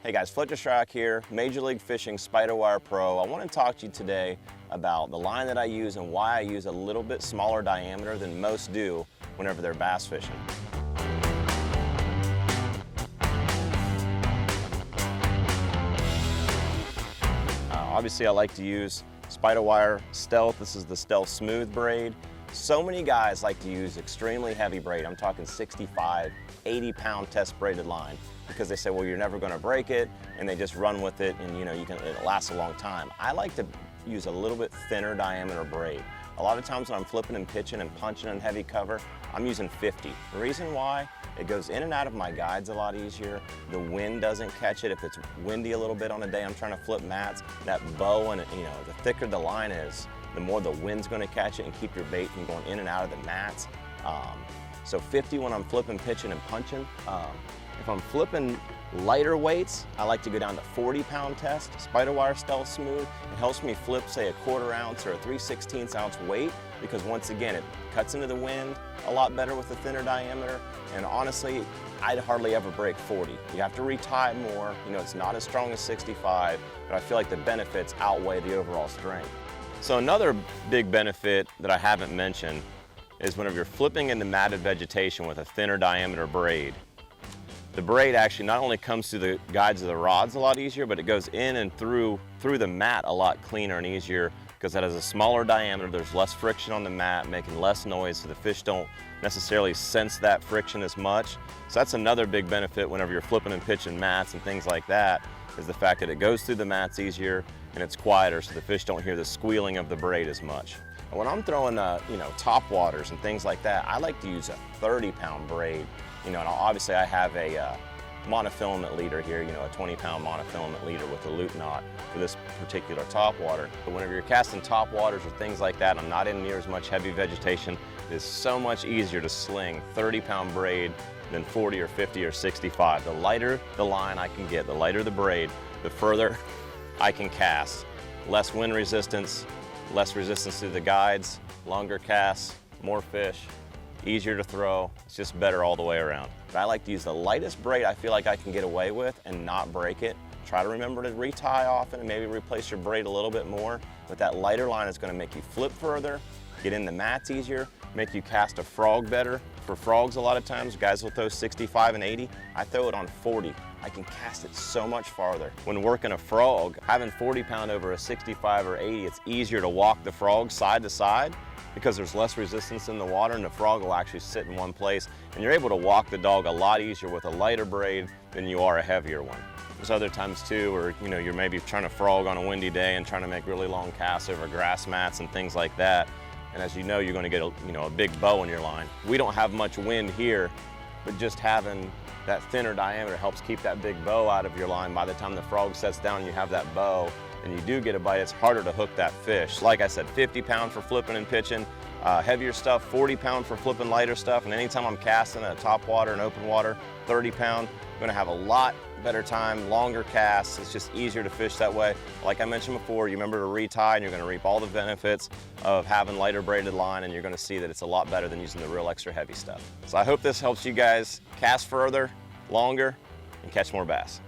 Hey guys, Fletcher Shryock here, Major League Fishing Spider Wire Pro. I want to talk to you today about the line that I use and why I use a little bit smaller diameter than most do whenever they're bass fishing. Obviously I like to use Spider Wire Stealth. This is the Stealth Smooth braid. So many guys like to use extremely heavy braid. I'm talking 65, 80-pound test braided line because they say, well, you're never going to break it, and they just run with it, and it lasts a long time. I like to use a little bit thinner diameter braid. A lot of times when I'm flipping and pitching and punching in heavy cover, I'm using 50. The reason why, it goes in and out of my guides a lot easier. The wind doesn't catch it. If it's windy a little bit on a day I'm trying to flip mats, that bow and the thicker the line is, the more the wind's going to catch it and keep your bait from going in and out of the mats. So 50 when I'm flipping, pitching, and punching. If I'm flipping lighter weights, I like to go down to 40-pound test. Spider Wire Stealth Smooth. It helps me flip, say, a 1/4 ounce or a 3/16 ounce weight because once again, it cuts into the wind a lot better with a thinner diameter. And honestly, I'd hardly ever break 40. You have to retie it more. It's not as strong as 65, but I feel like the benefits outweigh the overall strength. So another big benefit that I haven't mentioned is whenever you're flipping into matted vegetation with a thinner diameter braid, the braid actually not only comes through the guides of the rods a lot easier, but it goes in and through the mat a lot cleaner and easier because that has a smaller diameter. There's less friction on the mat, making less noise, so the fish don't necessarily sense that friction as much. So that's another big benefit whenever you're flipping and pitching mats and things like that, is the fact that it goes through the mats easier and it's quieter, so the fish don't hear the squealing of the braid as much. And when I'm throwing top waters and things like that, I like to use a 30-pound braid. And obviously I have a monofilament leader here, a 20-pound monofilament leader with a loop knot for this particular top water. But whenever you're casting top waters or things like that, I'm not in near as much heavy vegetation. It is so much easier to sling 30-pound braid than 40 or 50 or 65. The lighter the line I can get, the lighter the braid, the further I can cast. Less wind resistance, less resistance to the guides, longer casts, more fish, easier to throw. It's just better all the way around. But I like to use the lightest braid I feel like I can get away with and not break it. Try to remember to retie often and maybe replace your braid a little bit more. But that lighter line is going to make you flip further, get in the mats easier, make you cast a frog better. For frogs, a lot of times, guys will throw 65 and 80. I throw it on 40. I can cast it so much farther. When working a frog, having 40-pound over a 65 or 80, it's easier to walk the frog side to side because there's less resistance in the water and the frog will actually sit in one place. And you're able to walk the dog a lot easier with a lighter braid than you are a heavier one. There's other times too where you're maybe trying to frog on a windy day and trying to make really long casts over grass mats and things like that. And as you know, you're going to get a big bow in your line. We don't have much wind here, but just having that thinner diameter helps keep that big bow out of your line. By the time the frog sets down and you have that bow and you do get a bite, it's harder to hook that fish. Like I said, 50-pound for flipping and pitching, heavier stuff, 40-pound for flipping lighter stuff. And anytime I'm casting a top water and open water, 30-pound, I'm going to have a lot better time, longer casts. It's just easier to fish that way. Like I mentioned before, you remember to retie and you're going to reap all the benefits of having lighter braided line, and you're going to see that it's a lot better than using the real extra heavy stuff. So I hope this helps you guys cast further, longer, and catch more bass.